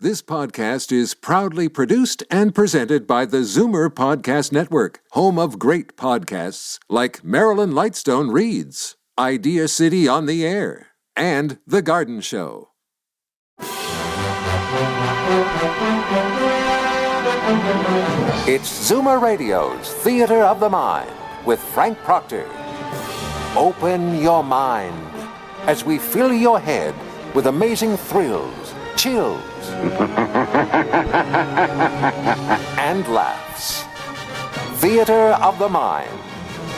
This podcast is proudly produced and presented by the Zoomer Podcast Network, home of great podcasts like Marilyn Lightstone Reads, Idea City on the Air, and The Garden Show. It's Zoomer Radio's Theater of the Mind with Frank Proctor. Open your mind as we fill your head with amazing thrills, chills, and laughs. Theater of the Mind.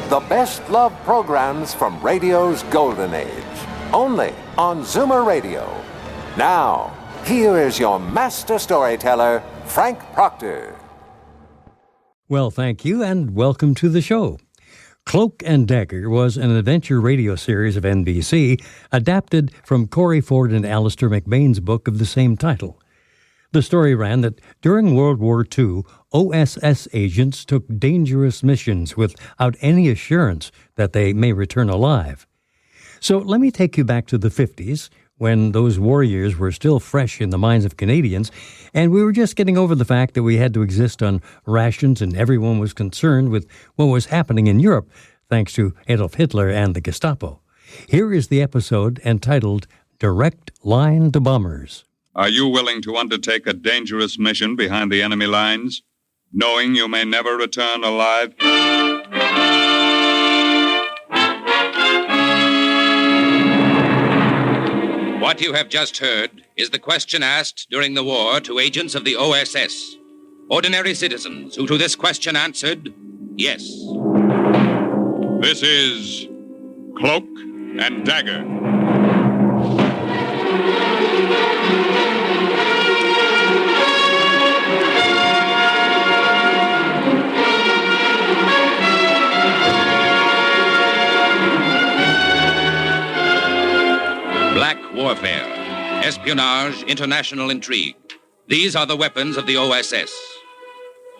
The best love programs from radio's golden age. Only on Zoomer Radio. Now, here is your master storyteller, Frank Proctor. Well, thank you, and welcome to the show. Cloak and Dagger was an adventure radio series of NBC adapted from Corey Ford and Alistair McBain's book of the same title. The story ran that during World War II, OSS agents took dangerous missions without any assurance that they may return alive. So let me take you back to the 50s, when those war years were still fresh in the minds of Canadians, and we were just getting over the fact that we had to exist on rations and everyone was concerned with what was happening in Europe, thanks to Adolf Hitler and the Gestapo. Here is the episode entitled Direct Line to Bombers. Are you willing to undertake a dangerous mission behind the enemy lines, knowing you may never return alive? What you have just heard is the question asked during the war to agents of the OSS. Ordinary citizens who to this question answered, yes. This is Cloak and Dagger. Black warfare, espionage, international intrigue. These are the weapons of the OSS.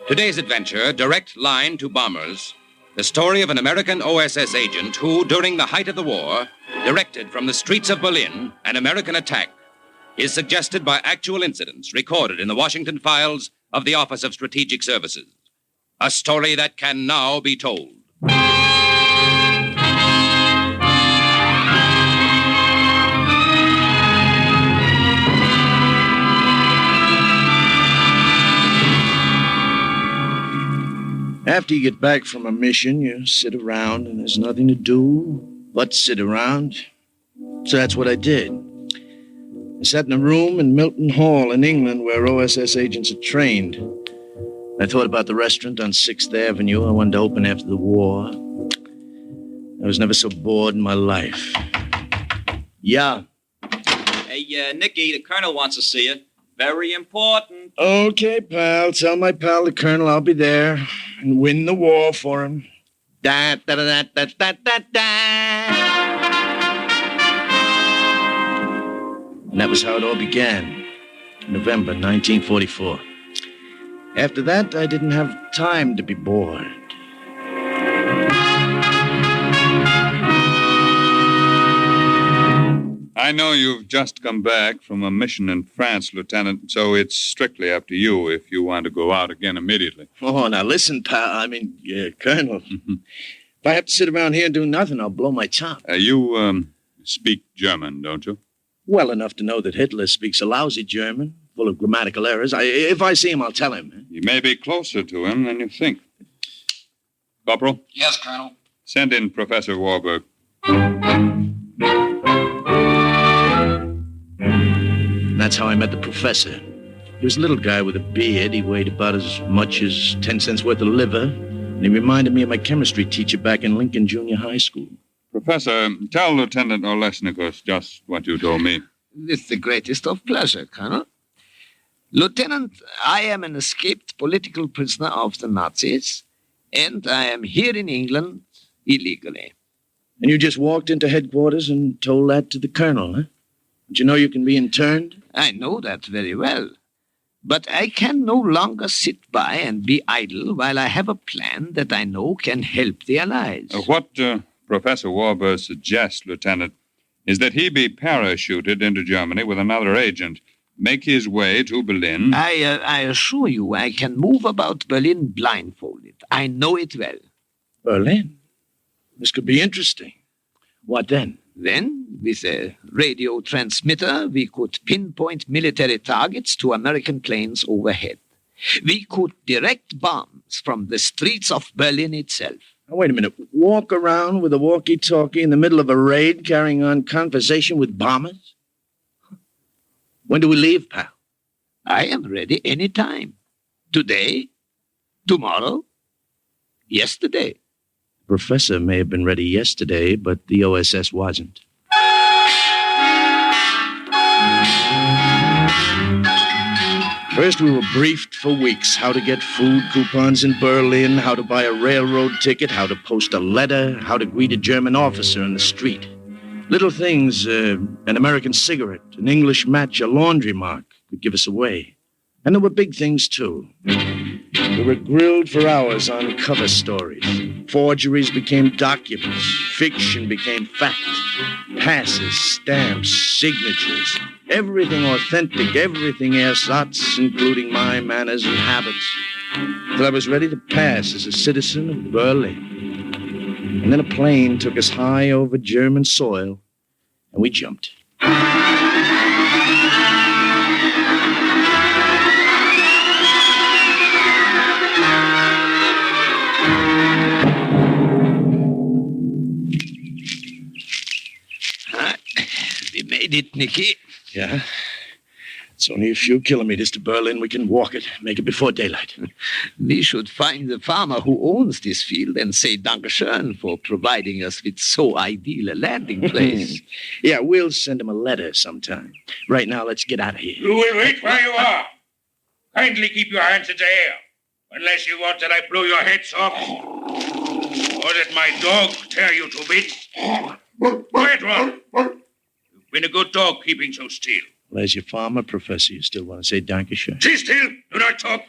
Today's adventure, Direct Line to Bombers, the story of an American OSS agent who, during the height of the war, directed from the streets of Berlin an American attack, is suggested by actual incidents recorded in the Washington files of the Office of Strategic Services. A story that can now be told. After you get back from a mission, you sit around and there's nothing to do but sit around. So that's what I did. I sat in a room in Milton Hall in England where OSS agents are trained. I thought about the restaurant on 6th Avenue I wanted to open after the war. I was never so bored in my life. Yeah. Hey, Nicky, the Colonel wants to see you. Very important. Okay, pal. Tell my pal, the Colonel, I'll be there and win the war for him. Da da da da da da da. And that was how it all began. November 1944. After that, I didn't have time to be bored. I know you've just come back from a mission in France, Lieutenant, so it's strictly up to you if you want to go out again immediately. Oh, now listen, pal. Colonel. If I have to sit around here and do nothing, I'll blow my top. You speak German, don't you? Well enough to know that Hitler speaks a lousy German, full of grammatical errors. If I see him, I'll tell him. You may be closer to him than you think. Corporal? Yes, Colonel. Send in Professor Warburg. That's how I met the professor. He was a little guy with a beard. He weighed about as much as 10 cents worth of liver. And he reminded me of my chemistry teacher back in Lincoln Junior High School. Professor, tell Lieutenant Olesnikos just what you told me. With the greatest of pleasure, Colonel. Lieutenant, I am an escaped political prisoner of the Nazis, and I am here in England illegally. And you just walked into headquarters and told that to the Colonel, huh? Don't you know you can be interned? I know that very well. But I can no longer sit by and be idle while I have a plan that I know can help the Allies. What Professor Warburg suggests, Lieutenant, is that he be parachuted into Germany with another agent, make his way to Berlin. I assure you, I can move about Berlin blindfolded. I know it well. Berlin? This could be interesting. What then? Then, with a radio transmitter, we could pinpoint military targets to American planes overhead. We could direct bombs from the streets of Berlin itself. Now, wait a minute. Walk around with a walkie-talkie in the middle of a raid carrying on conversation with bombers? When do we leave, pal? I am ready any time. Today, tomorrow, yesterday. Professor may have been ready yesterday, but the OSS wasn't. First, we were briefed for weeks how to get food coupons in Berlin, how to buy a railroad ticket, how to post a letter, how to greet a German officer in the street. Little things, an American cigarette, an English match, a laundry mark could give us away. And there were big things, too. We were grilled for hours on cover stories. Forgeries became documents. Fiction became fact. Passes, stamps, signatures. Everything authentic, everything ersatz, including my manners and habits. Till I was ready to pass as a citizen of Berlin. And then a plane took us high over German soil, and we jumped. We made it, Nicky. Yeah? It's only a few kilometers to Berlin. We can walk it, make it before daylight. We should find the farmer who owns this field and say Dankeschön for providing us with so ideal a landing place. Yeah, we'll send him a letter sometime. Right now, let's get out of here. You will wait where you are. Kindly keep your hands in the air, unless you want that I blow your heads off, or that my dog tear you to bits. Quiet, Ron. You've been a good dog keeping so still. Well, as your farmer, Professor, you still want to say Dankeschön? Sit still. Do not talk.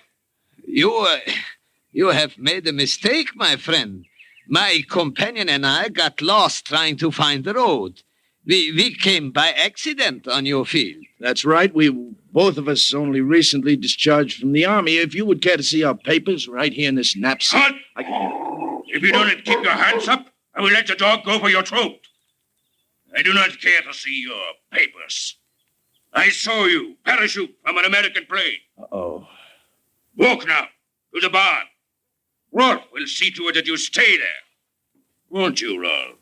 You have made a mistake, my friend. My companion and I got lost trying to find the road. We came by accident on your field. That's right. We, both of us, only recently discharged from the army. If you would care to see our papers right here in this knapsack. Halt! If you don't keep your hands up, I will let the dog go for your throat. I do not care to see your papers. I saw you parachute from an American plane. Uh-oh. Walk now to the barn. Rolf will see to it that you stay there. Won't you, Rolf?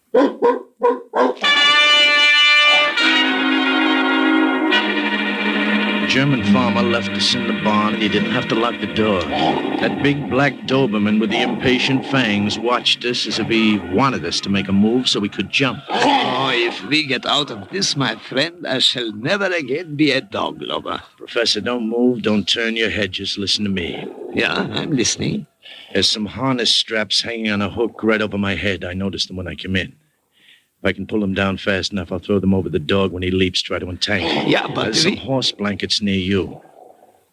The German farmer left us in the barn, and he didn't have to lock the door. That big black Doberman with the impatient fangs watched us as if he wanted us to make a move so we could jump. Oh, if we get out of this, my friend, I shall never again be a dog lover. Professor, don't move, don't turn your head, just listen to me. Yeah, I'm listening. There's some harness straps hanging on a hook right over my head. I noticed them when I came in. If I can pull them down fast enough, I'll throw them over the dog when he leaps, try to entangle. Yeah, but there's some horse blankets near you.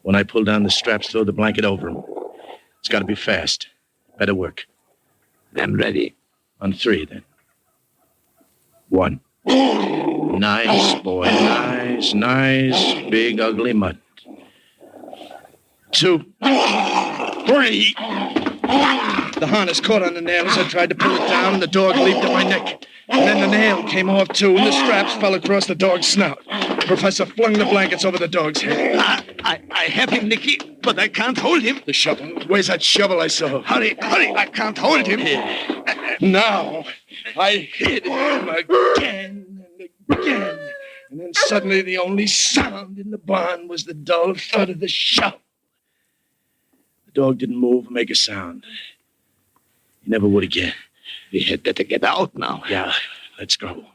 When I pull down the straps, throw the blanket over him. It's got to be fast. Better work. I'm ready. On 3, then. 1. Nice, boy. Nice, big, ugly mutt. 2. 3. The harness caught on the nail as I tried to pull it down, and the dog leaped at my neck. And then the nail came off, too, and the straps fell across the dog's snout. Professor flung the blankets over the dog's head. I have him, Nicky, but I can't hold him. The shovel. Where's that shovel I saw? Hurry, I can't hold him. Now, I hit him again and again. And then suddenly the only sound in the barn was the dull thud of the shovel. The dog didn't move or make a sound. He never would again. We had better get out now. Yeah, let's go.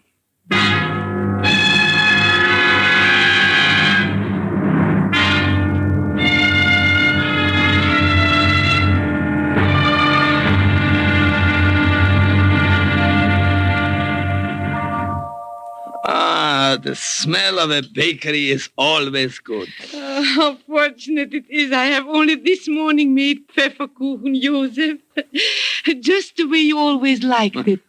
The smell of a bakery is always good. How fortunate it is I have only this morning made Pfefferkuchen, Joseph. just the way you always liked it.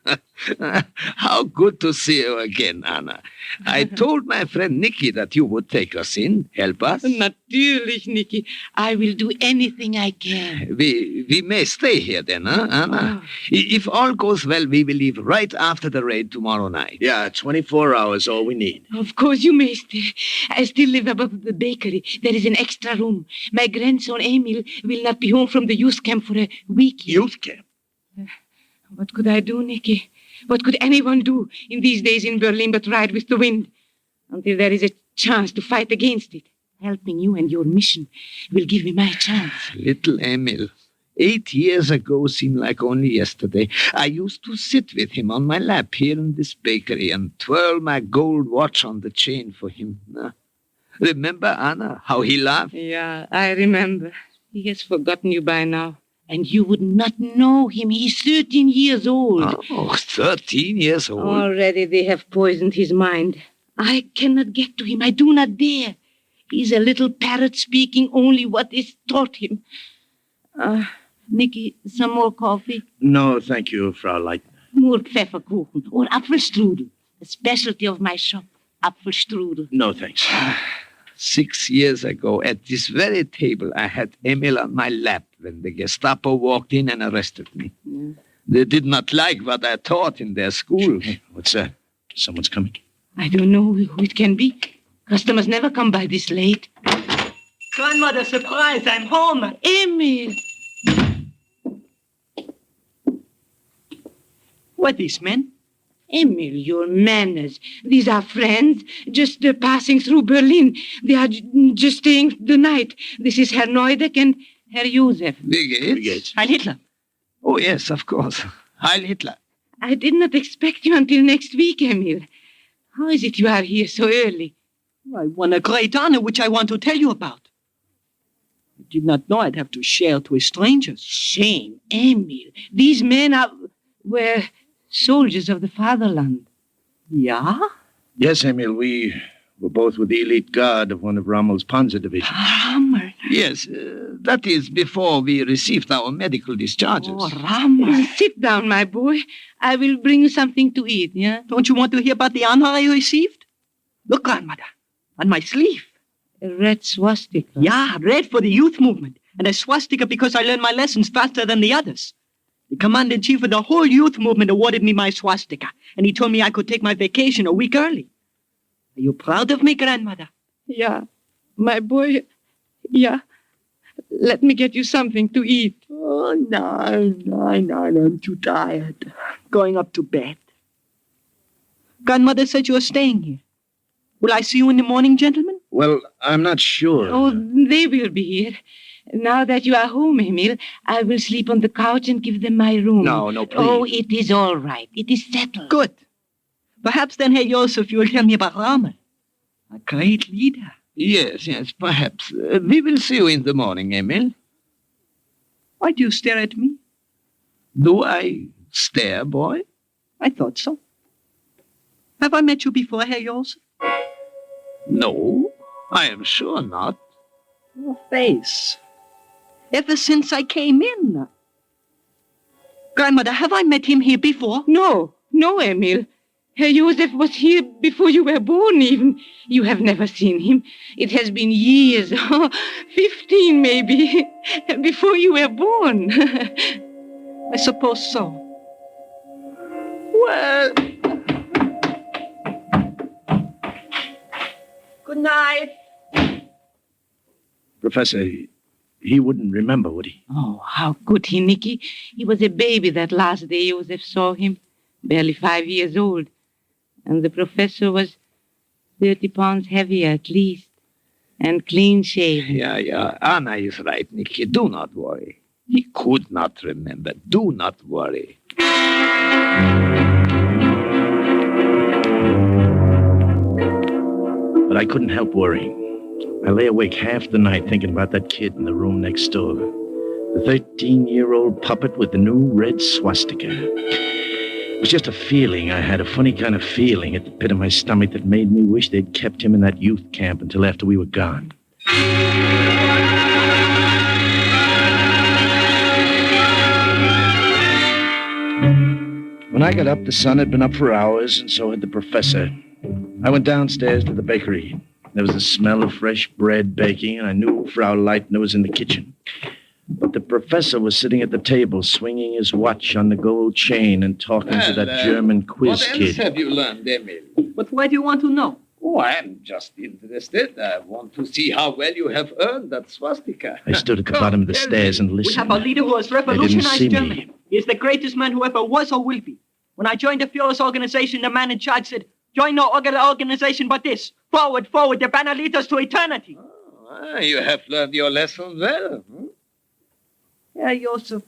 How good to see you again, Anna. I told my friend Nicky that you would take us in, help us. Natürlich, Nicky. I will do anything I can. We may stay here then, huh, Anna? Oh. If all goes well, we will leave right after the raid tomorrow night. Yeah, 24 hours, all we need. Of course you may stay. I still live above the bakery. There is an extra room. My grandson Emil will not be home from the youth camp for a week yet. Youth camp? What could I do, Nicky? What could anyone do in these days in Berlin but ride with the wind until there is a chance to fight against it? Helping you and your mission will give me my chance. Little Emil. 8 years ago seemed like only yesterday. I used to sit with him on my lap here in this bakery and twirl my gold watch on the chain for him. Remember, Anna, how he laughed? Yeah, I remember. He has forgotten you by now. And you would not know him. He's 13 years old. Oh, 13 years old. Already they have poisoned his mind. I cannot get to him. I do not dare. He's a little parrot speaking only what is taught him. Nicky, some more coffee? No, thank you, Frau Leitner. More Pfefferkuchen or Apfelstrudel. A specialty of my shop. Apfelstrudel. No, thanks. 6 years ago, at this very table, I had Emil on my lap when the Gestapo walked in and arrested me. Yeah. They did not like what I taught in their school. What's that? Someone's coming. I don't know who it can be. Customers never come by this late. Grandmother, surprise, I'm home. Emil! What these men? Emil, your manners. These are friends, just passing through Berlin. They are just staying the night. This is Herr Neudeck and Herr Josef. Wie geht's? Heil Hitler. Oh, yes, of course. Heil Hitler. I did not expect you until next week, Emil. How is it you are here so early? I won a great honor which I want to tell you about. I did not know I'd have to share it with strangers. Shame, Emil. These men were soldiers of the fatherland. Yeah? Yes, Emil, we were both with the elite guard of one of Rommel's Panzer divisions. Rommel. Yes, that is before we received our medical discharges. Oh, Rommel. Sit down, my boy. I will bring you something to eat, yeah? Don't you want to hear about the honor I received? Look, grandmother, on my sleeve. A red swastika. Yeah, red for the youth movement, and a swastika because I learned my lessons faster than the others. The commander-in-chief of the whole youth movement awarded me my swastika, and he told me I could take my vacation a week early. Are you proud of me, grandmother? Yeah, my boy. Yeah. Let me get you something to eat. Oh, no, I'm too tired. Going up to bed. Grandmother said you were staying here. Will I see you in the morning, gentlemen? Well, I'm not sure. Oh, they will be here. Now that you are home, Emil, I will sleep on the couch and give them my room. No, please. Oh, it is all right. It is settled. Good. Perhaps then, Herr Josef, you will tell me about Rommel. A great leader. Yes, perhaps. We will see you in the morning, Emil. Why do you stare at me? Do I stare, boy? I thought so. Have I met you before, Herr Josef? No, I am sure not. Your face. Ever since I came in. Grandmother, have I met him here before? No, Emil. Herr Josef was here before you were born, even. You have never seen him. It has been years, 15 maybe, before you were born. I suppose so. Well... Good night. Professor, he wouldn't remember, would he? Oh, how could he, Nicky? He was a baby that last day Josef saw him. Barely 5 years old. And the professor was 30 pounds heavier at least. And clean-shaven. Yeah. Anna is right, Nicky. Do not worry. He could not remember. Do not worry. But I couldn't help worrying. I lay awake half the night thinking about that kid in the room next door. The 13-year-old puppet with the new red swastika. It was just a feeling I had, a funny kind of feeling at the pit of my stomach that made me wish they'd kept him in that youth camp until after we were gone. I got up, the sun had been up for hours, and so had the professor. I went downstairs to the bakery. There was the smell of fresh bread baking, and I knew Frau Leitner was in the kitchen. But the professor was sitting at the table, swinging his watch on the gold chain and talking to that German quiz what kid. else have you learned, Emil? But why do you want to know? Oh, I'm just interested. I want to see how well you have earned that swastika. I stood at the bottom of the stairs and We listened. have a leader who has They didn't see revolutionized me. Germany. He is the greatest man who ever was or will be. When I joined the Führer's organization, the man in charge said, join no other organization but this. Forward, forward, the banner leads us to eternity. You have learned your lesson well. Herr Joseph,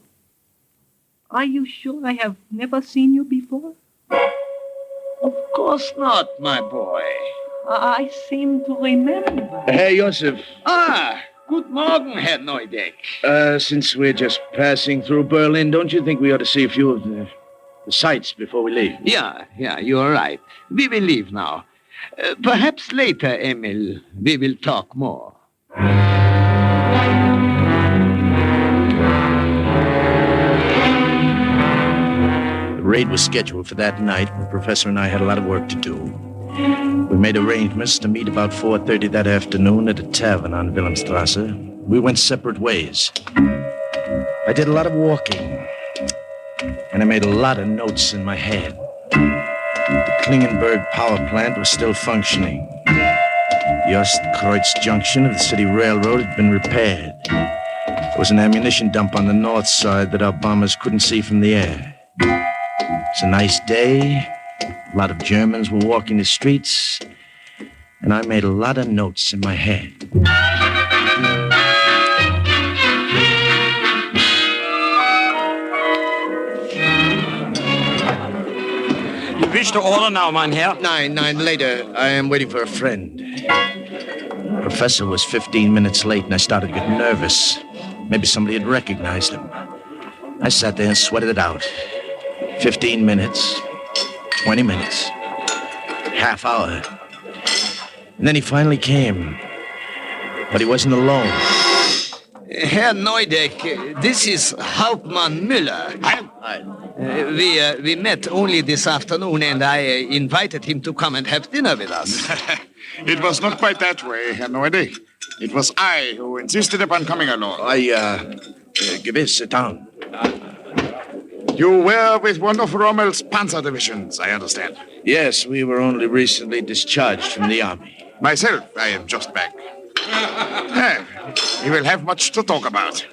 are you sure I have never seen you before? Of course not, my boy. I seem to remember. Hey, Josef. Good morning, Herr Neudeck. Since we're just passing through Berlin, don't you think we ought to see a few of the sights before we leave? Yeah, you're right. We will leave now. Perhaps later, Emil, we will talk more. The raid was scheduled for that night, and the professor and I had a lot of work to do. We made arrangements to meet about 4:30 that afternoon at a tavern on Wilhelmstrasse. We went separate ways. I did a lot of walking, and I made a lot of notes in my head. The Klingenberg power plant was still functioning. The Ostkreuz junction of the city railroad had been repaired. There was an ammunition dump on the north side that our bombers couldn't see from the air. It's a nice day. A lot of Germans were walking the streets, and I made a lot of notes in my head. You wish to order now, mein Herr? Nine later. I am waiting for a friend. The professor was 15 minutes late, and I started to get nervous. Maybe somebody had recognized him. I sat there and sweated it out. 15 minutes, 20 minutes, half hour. And then he finally came. But he wasn't alone. Herr Neudeck, this is Hauptmann Müller. We met only this afternoon, and I invited him to come and have dinner with us. It was not quite that way, Herr Neudeck. It was I who insisted upon coming along. Gewiss, sit down. You were with one of Rommel's panzer divisions, I understand. Yes, we were only recently discharged from the army. Myself, I am just back. We will have much to talk about.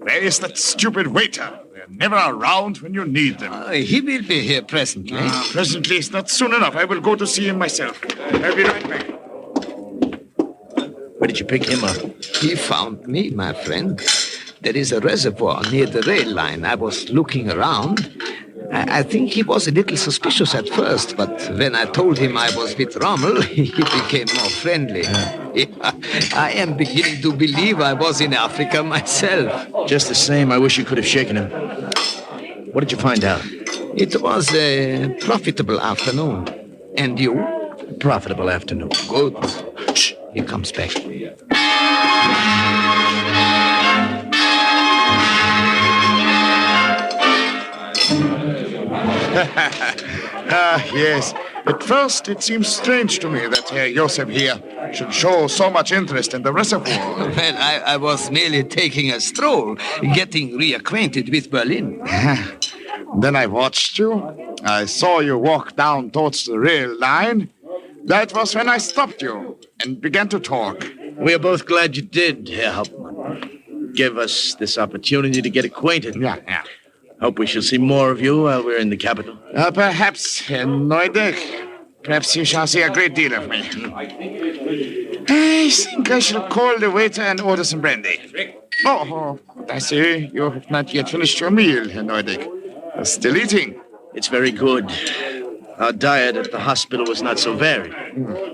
Where is that stupid waiter? They're never around when you need them. He will be here presently. Presently is not soon enough. I will go to see him myself. I'll be right back. Where did you pick him up? He found me, my friend. There is a reservoir near the rail line. I was looking around. I think he was a little suspicious at first, but when I told him I was with Rommel, he became more friendly. I am beginning to believe I was in Africa myself. Just the same, I wish you could have shaken him. What did you find out? It was a profitable afternoon. And you? A profitable afternoon. Good. Shh, he comes back. Yes. At first, it seems strange to me that Herr Josef here should show so much interest in the reservoir. Well, I was merely taking a stroll, getting reacquainted with Berlin. Then I watched you. I saw you walk down towards the rail line. That was when I stopped you and began to talk. We are both glad you did, Herr Hauptmann. Give us this opportunity to get acquainted. Yeah. Hope we shall see more of you while we're in the capital. Perhaps, Herr Neudeck. Perhaps you shall see a great deal of me. I think I shall call the waiter and order some brandy. Oh, I see you have not yet finished your meal, Herr Neudeck. You're still eating. It's very good. Our diet at the hospital was not so varied.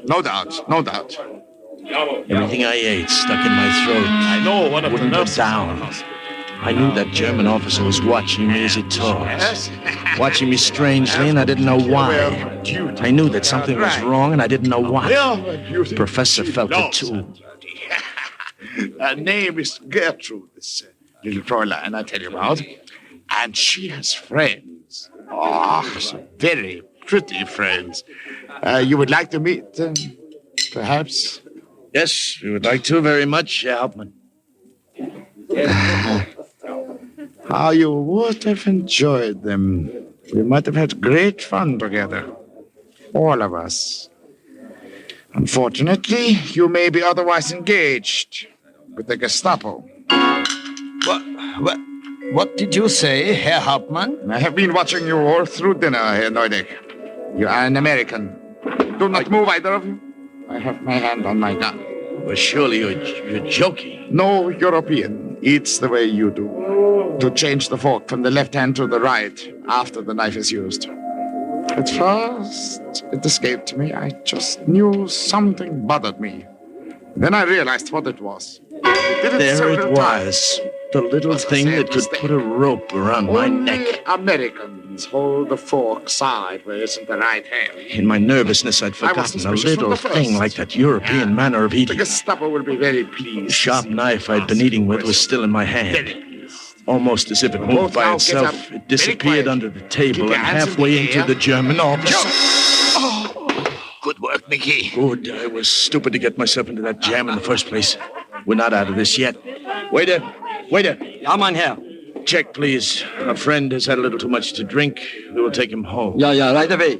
No doubt. Everything I ate stuck in my throat. I know one of the Wouldn't go nurses. down. I knew that German officer was watching me as he talked. Watching me strangely, and I didn't know why. I knew that something was wrong, and I didn't know what. The professor felt it too. Her name is Gertrude, this little Fräulein I tell you about. And she has friends. Oh, so very pretty friends. You would like to meet them, perhaps? Yes, we would like to very much, Herr Hauptmann. How you would have enjoyed them. We might have had great fun together. All of us. Unfortunately, you may be otherwise engaged with the Gestapo. What did you say, Herr Hauptmann? I have been watching you all through dinner, Herr Neudeck. You are an American. Do not move, either of you. I have my hand on my gun. Well, surely you're joking. No European eats the way you do. To change the fork from the left hand to the right after the knife is used. At first, it escaped me. I just knew something bothered me. Then I realized what it was. There it was. The little thing that could put a rope around my neck. Americans hold the fork sideways in the right hand. In my nervousness, I'd forgotten a little thing like that European manner of eating. The Gestapo will be very pleased. The sharp knife I'd been eating with was still in my hand. Almost as if it moved by itself, it disappeared under the table and halfway into the German office. Oh, good work, Nicky. Good. I was stupid to get myself into that jam in the first place. We're not out of this yet. Waiter! Ja, mein Herr. Check, please. Our friend has had a little too much to drink. We will take him home. Ja, right away.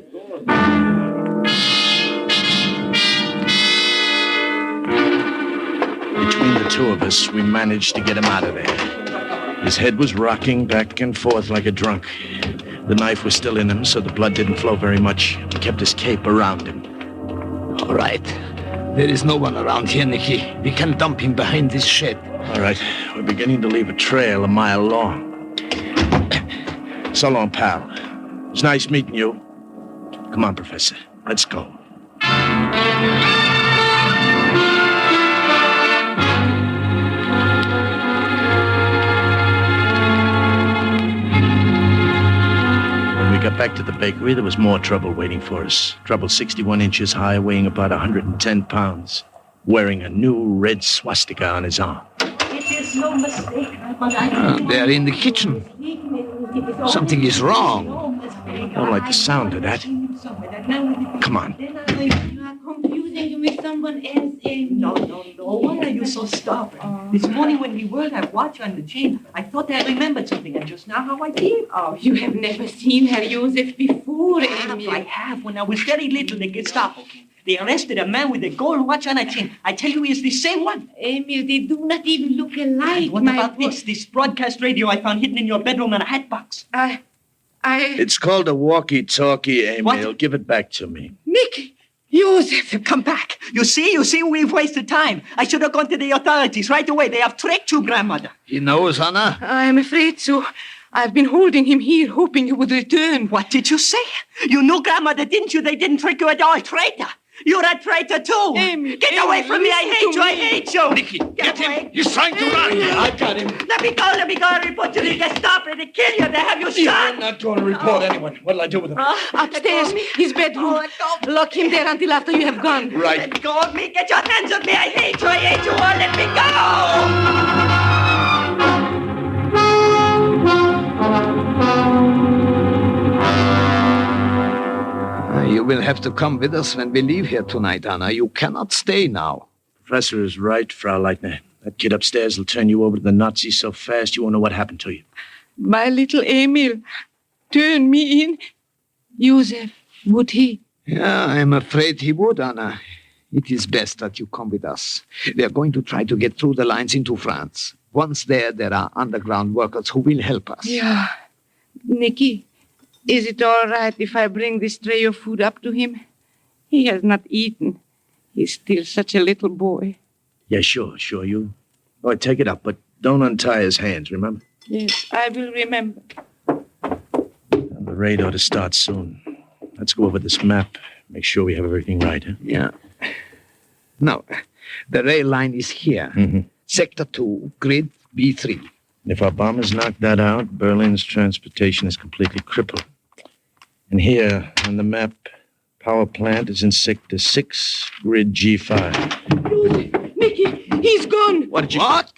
Between the two of us, we managed to get him out of there. His head was rocking back and forth like a drunk. The knife was still in him, so the blood didn't flow very much. He kept his cape around him. All right. There is no one around here, Nicky. We can dump him behind this shed. All right. We're beginning to leave a trail a mile long. So long, pal. It's nice meeting you. Come on, Professor. Let's go. When we got back to the bakery, there was more trouble waiting for us. Trouble 61 inches high, weighing about 110 pounds, wearing a new red swastika on his arm. It is no mistake. They're in the kitchen. Something is wrong. Don't like the sound of that. Come on. You are confusing with someone else, Amy. No. Why are you so stubborn? This morning when we were at watch on the chain, I thought I remembered something, and just now how I did. Oh, you have never seen Herr Josef before, Amy. I have. When I was very little, the Gestapo came. They arrested a man with a gold watch on a chain. I tell you, he is the same one. Emil, they do not even look alike. And what about this broadcast radio I found hidden in your bedroom in a hat box? It's called a walkie-talkie, Emil. What? Give it back to me. Nicky, Josef, come back. You see, we've wasted time. I should have gone to the authorities right away. They have tricked you, grandmother. He knows, Anna? I am afraid so. I've been holding him here, hoping you would return. What did you say? You knew grandmother, didn't you? They didn't trick you at all. Traitor. You're a traitor, too. Amy, Get away from me. I hate you. Nicky, get away. him. He's trying to run. I got him. Let me go. I report to the Gestapo. They kill you. They have you shot. I'm not going to report anyone. What'll I do with him? Upstairs, his bedroom. Lock him there until after you have gone. Right. Let go of me. Get your hands on me. I hate you all. Let me go. You will have to come with us when we leave here tonight, Anna. You cannot stay now. Professor is right, Frau Leitner. That kid upstairs will turn you over to the Nazis so fast you won't know what happened to you. My little Emil, turn me in. Josef, would he? Yeah, I'm afraid he would, Anna. It is best that you come with us. We are going to try to get through the lines into France. Once there are underground workers who will help us. Yeah. Nicky, is it all right if I bring this tray of food up to him? He has not eaten. He's still such a little boy. Yeah, sure. You. Oh, take it up, but don't untie his hands, remember? Yes, I will remember. And the raid ought to start soon. Let's go over this map. Make sure we have everything right, huh? Yeah. Now, the rail line is here. Mm-hmm. Sector 2, grid B3. If our bombers knock that out, Berlin's transportation is completely crippled. And here, on the map, power plant is in Sector 6, grid G5. Nicky, he's gone. What did you... What?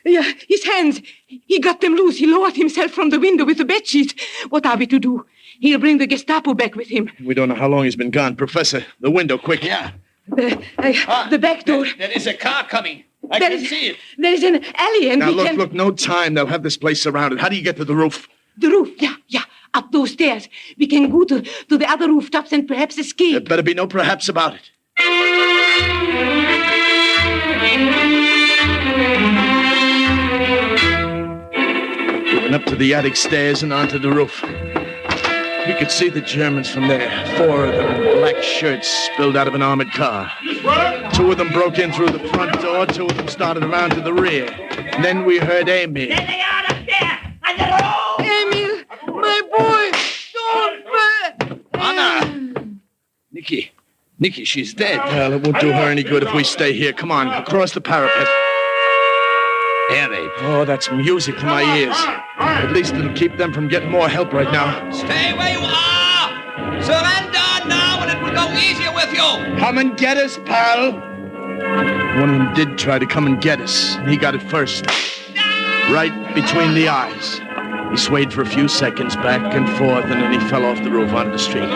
Yeah, his hands. He got them loose. He lowered himself from the window with the bedsheet. What are we to do? He'll bring the Gestapo back with him. We don't know how long he's been gone. Professor, the window, quick. Yeah. The back door. There is a car coming. I can see it. There is an alley and Now, we can... look, no time. They'll have this place surrounded. How do you get to the roof? The roof, yeah. Up those stairs. We can go to the other rooftops and perhaps escape. There better be no perhaps about it. We went up to the attic stairs and onto the roof. We could see the Germans from there. 4 of them in black shirts spilled out of an armored car. 2 of them broke in through the front door. 2 of them started around to the rear. And then we heard Amy. There they are up there! On the roof! Emil, my boy! Don't... Anna! Nicky, she's dead. Well, it won't do her any good if we stay here. Come on, across the parapet. Air raid. Oh, that's music to my ears. At least it'll keep them from getting more help right now. Stay where you are! Surrender now and it will go easier with you! Come and get us, pal! One of them did try to come and get us, and he got it first. Right between the eyes. He swayed for a few seconds back and forth, and then he fell off the roof onto the street.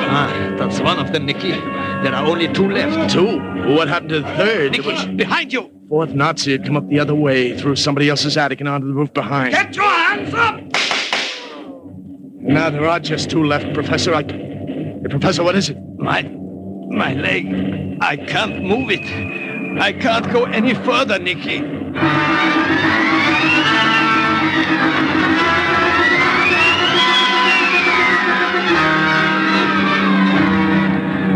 That's one of them, Nicky. There are only 2 left. 2? Well, what happened to the third? Nicky, behind you! 4th Nazi had come up the other way, through somebody else's attic and onto the roof behind. Get your hands up! Now there are just 2 left, Professor. Hey, Professor, what is it? My leg. I can't move it. I can't go any further, Nicky.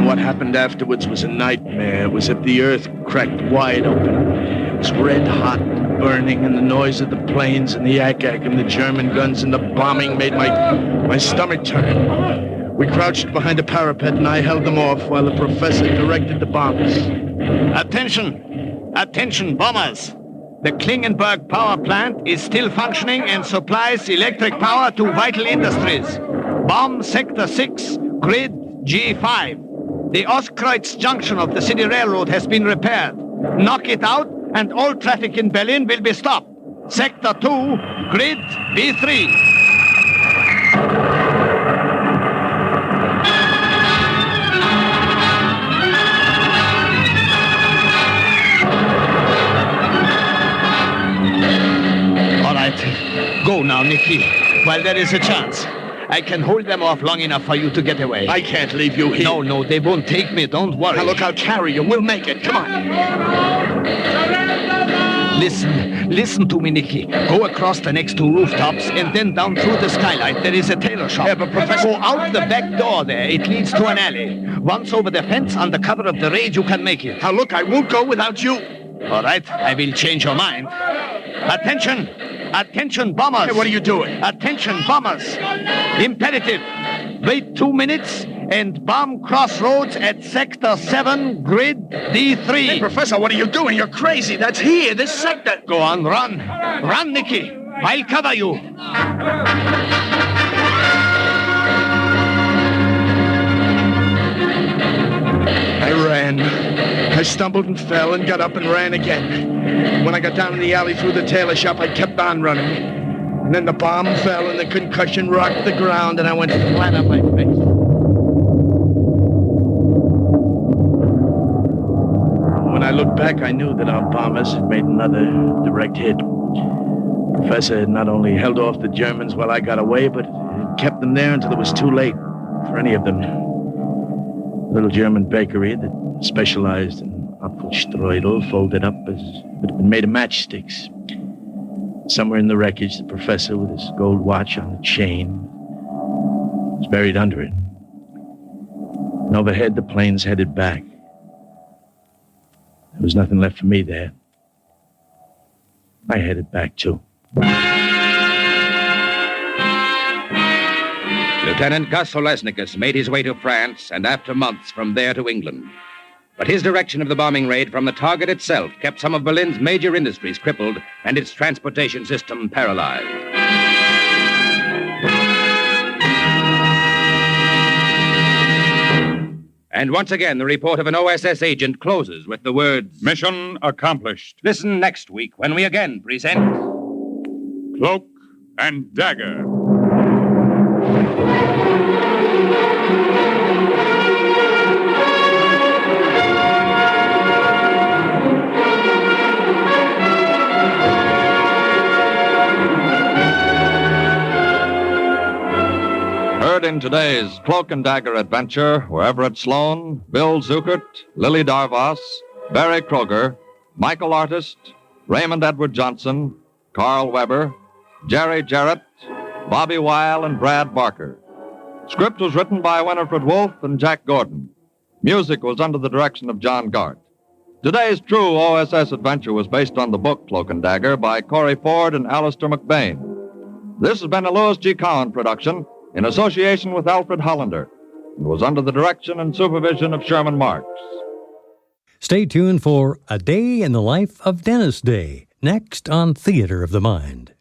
What happened afterwards was a nightmare. It was as if the earth cracked wide open. It was red hot, burning, and the noise of the planes and the yak-yak and the German guns and the bombing made my stomach turn. We crouched behind a parapet and I held them off while the professor directed the bombers. Attention! Attention, bombers! The Klingenberg power plant is still functioning and supplies electric power to vital industries. Bomb Sector 6, Grid G5. The Ostkreuz junction of the city railroad has been repaired. Knock it out and all traffic in Berlin will be stopped. Sector 2, Grid B3. All right. Go now, Nicky, while there is a chance. I can hold them off long enough for you to get away. I can't leave you here. No, they won't take me. Don't worry. Now look, I'll carry you. We'll make it. Come on. Listen to me, Nicky. Go across the next 2 rooftops and then down through the skylight. There is a tailor shop. Yeah, but Professor... Go out the back door there. It leads to an alley. Once over the fence, under cover of the raid, you can make it. Now look, I won't go without you. All right, I will change your mind. Attention! Attention, bombers! Hey, what are you doing? Attention, bombers! Imperative! Wait 2 minutes and bomb crossroads at Sector 7, Grid D3. Hey, Professor, what are you doing? You're crazy. That's here, this sector. Go on, run. Run, Nicky. I'll cover you. I ran. I stumbled and fell and got up and ran again. When I got down in the alley through the tailor shop, I kept on running. And then the bomb fell and the concussion rocked the ground and I went flat on my face. When I looked back, I knew that our bombers had made another direct hit. The professor had not only held off the Germans while I got away, but had kept them there until it was too late for any of them. A little German bakery that specialized in Apfelstrudel folded up as it had been made of matchsticks. Somewhere in the wreckage, the professor, with his gold watch on a chain, was buried under it. And overhead, the planes headed back. There was nothing left for me there. I headed back, too. Lieutenant Gus Olesnikus made his way to France and after months from there to England. But his direction of the bombing raid from the target itself kept some of Berlin's major industries crippled and its transportation system paralyzed. And once again, the report of an OSS agent closes with the words, "Mission accomplished." Listen next week when we again present Cloak and Dagger. Heard in today's Cloak and Dagger adventure were Everett Sloan, Bill Zuckert, Lily Darvas, Barry Kroger, Michael Artist, Raymond Edward Johnson, Carl Weber, Jerry Jarrett, Bobby Weil, and Brad Barker. Script was written by Winifred Wolfe and Jack Gordon. Music was under the direction of John Gart. Today's true OSS adventure was based on the book Cloak and Dagger by Corey Ford and Alistair McBain. This has been a Louis G. Cowan production in association with Alfred Hollander, and was under the direction and supervision of Sherman Marks. Stay tuned for A Day in the Life of Dennis Day, next on Theater of the Mind.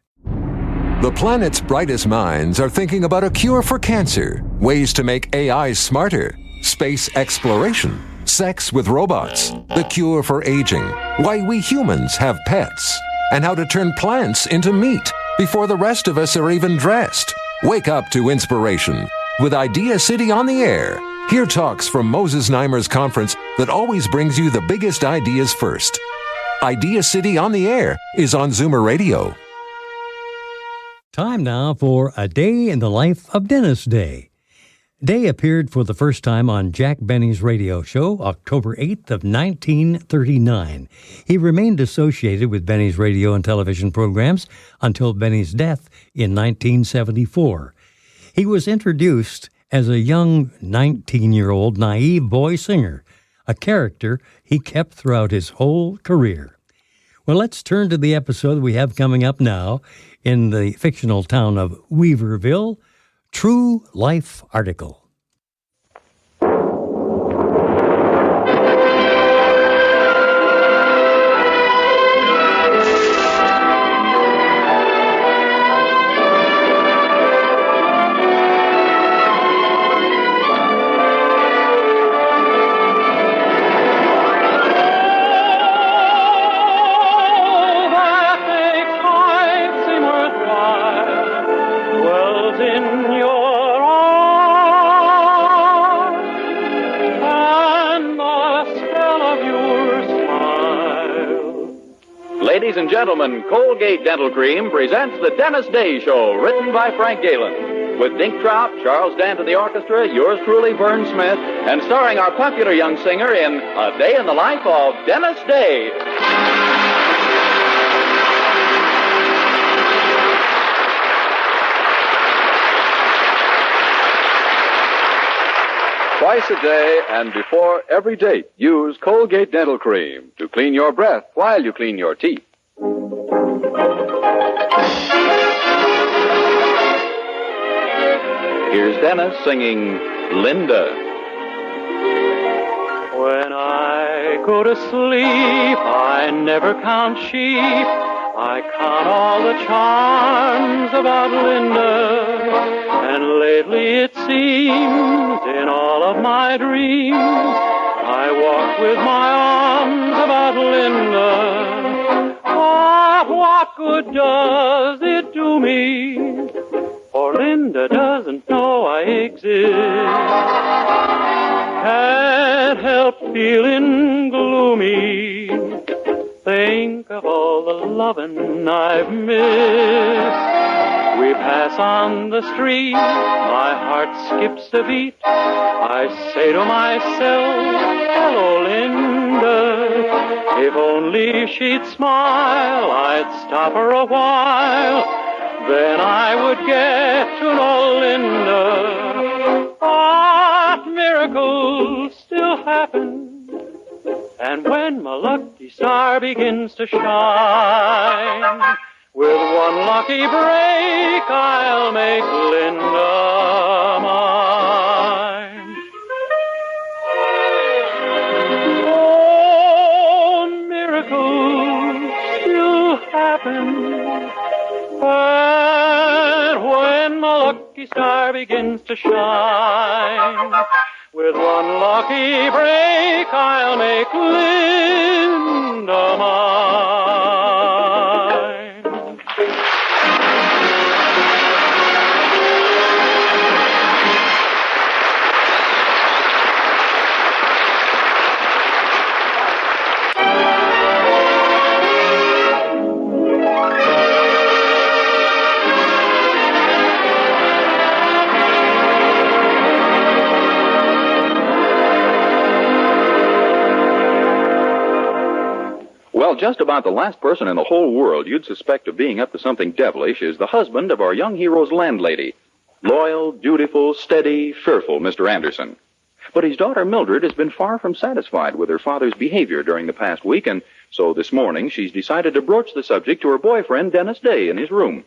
The planet's brightest minds are thinking about a cure for cancer, ways to make AI smarter, space exploration, sex with robots, the cure for aging, why we humans have pets, and how to turn plants into meat before the rest of us are even dressed. Wake up to inspiration with Idea City on the Air. Hear talks from Moses Neimer's conference that always brings you the biggest ideas first. Idea City on the Air is on Zoomer Radio. Time now for A Day in the Life of Dennis Day. Day appeared for the first time on Jack Benny's radio show, October 8th of 1939. He remained associated with Benny's radio and television programs until Benny's death in 1974. He was introduced as a young 19-year-old naive boy singer, a character he kept throughout his whole career. Well, let's turn to the episode we have coming up now in the fictional town of Weaverville, True Life article. Ladies and gentlemen, Colgate Dental Cream presents The Dennis Day Show, written by Frank Galen. With Dink Trout, Charles Dant of the orchestra, yours truly, Vern Smith, and starring our popular young singer in A Day in the Life of Dennis Day. Twice a day and before every date, use Colgate Dental Cream to clean your breath while you clean your teeth. Here's Dennis singing Linda. When I go to sleep, I never count sheep. I count all the charms about Linda. And lately it seems in all of my dreams I walk with my arms about Linda. But what good does it do me? For Linda doesn't know I exist. Can't help feeling gloomy. Think of all the lovin' I've missed. We pass on the street, my heart skips a beat. I say to myself, hello, Linda. If only she'd smile, I'd stop her a while. Then I would get to know Linda. But miracles still happen. And when my lucky star begins to shine, with one lucky break, I'll make Linda mine. Oh, miracles still happen. And when my lucky star begins to shine, with one lucky break, I'll make Linda mine. Well, just about the last person in the whole world you'd suspect of being up to something devilish is the husband of our young hero's landlady. Loyal, dutiful, steady, fearful Mr. Anderson. But his daughter Mildred has been far from satisfied with her father's behavior during the past week, and so this morning she's decided to broach the subject to her boyfriend, Dennis Day, in his room.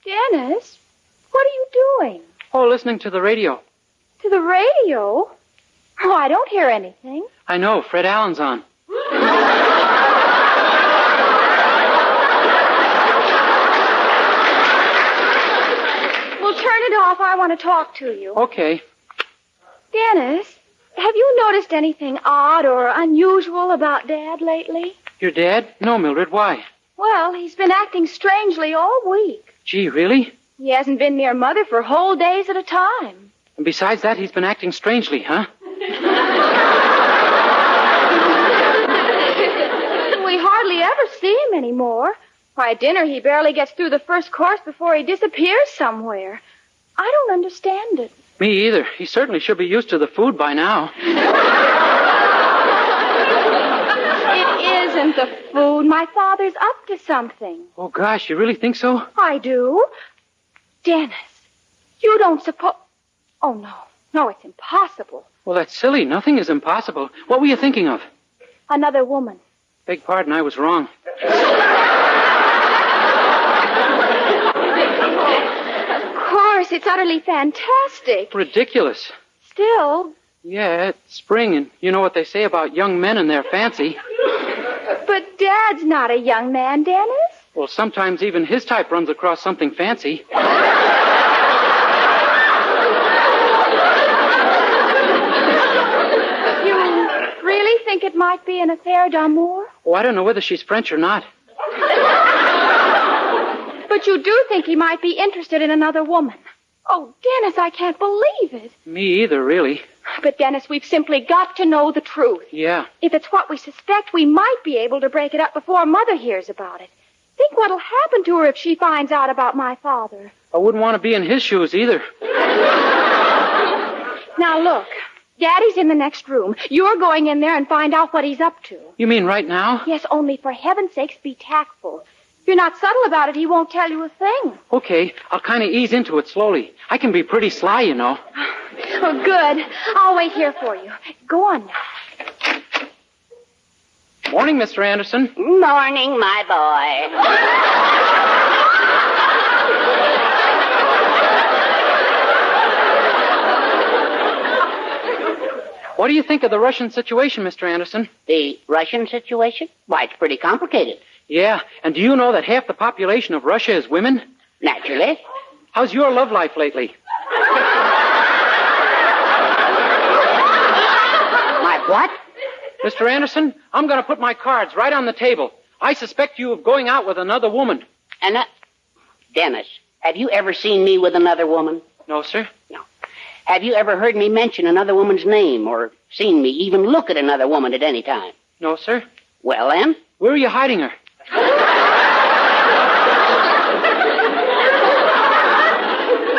Dennis, what are you doing? Oh, listening to the radio. To the radio? Oh, I don't hear anything. I know, Fred Allen's on. Well, turn it off. I want to talk to you. Okay. Dennis, have you noticed anything odd or unusual about Dad lately? Your dad? No, Mildred, why? Well, he's been acting strangely all week. Gee, really? He hasn't been near Mother for whole days at a time. And besides that, he's been acting strangely, huh? We hardly ever see him anymore. Why, at dinner he barely gets through the first course before he disappears somewhere. I don't understand it. Me either. He certainly should be used to the food by now. It isn't the food. My father's up to something. Oh, gosh, you really think so? I do. Dennis, you don't suppose... Oh, no. No, it's impossible. Well, that's silly. Nothing is impossible. What were you thinking of? Another woman. Beg pardon, I was wrong. Of course, it's utterly fantastic. Ridiculous. Still... Yeah, it's spring, and you know what they say about young men and their fancy. But Dad's not a young man, Dennis. Well, sometimes even his type runs across something fancy. Really think it might be an affair d'amour? Oh, I don't know whether she's French or not. But you do think he might be interested in another woman. Oh, Dennis, I can't believe it. Me either, really. But, Dennis, we've simply got to know the truth. Yeah. If it's what we suspect, we might be able to break it up before Mother hears about it. Think what'll happen to her if she finds out about my father. I wouldn't want to be in his shoes either. Now, look. Daddy's in the next room. You're going in there and find out what he's up to. You mean right now? Yes, only for heaven's sakes, be tactful. If you're not subtle about it, he won't tell you a thing. Okay, I'll kind of ease into it slowly. I can be pretty sly, you know. Oh, good. I'll wait here for you. Go on now. Morning, Mr. Anderson. Morning, my boy. What do you think of the Russian situation, Mr. Anderson? The Russian situation? Why, it's pretty complicated. Yeah, and do you know that half the population of Russia is women? Naturally. How's your love life lately? My what? Mr. Anderson, I'm going to put my cards right on the table. I suspect you of going out with another woman. And Dennis, have you ever seen me with another woman? No, sir. No. Have you ever heard me mention another woman's name or seen me even look at another woman at any time? No, sir. Well, then? Where are you hiding her?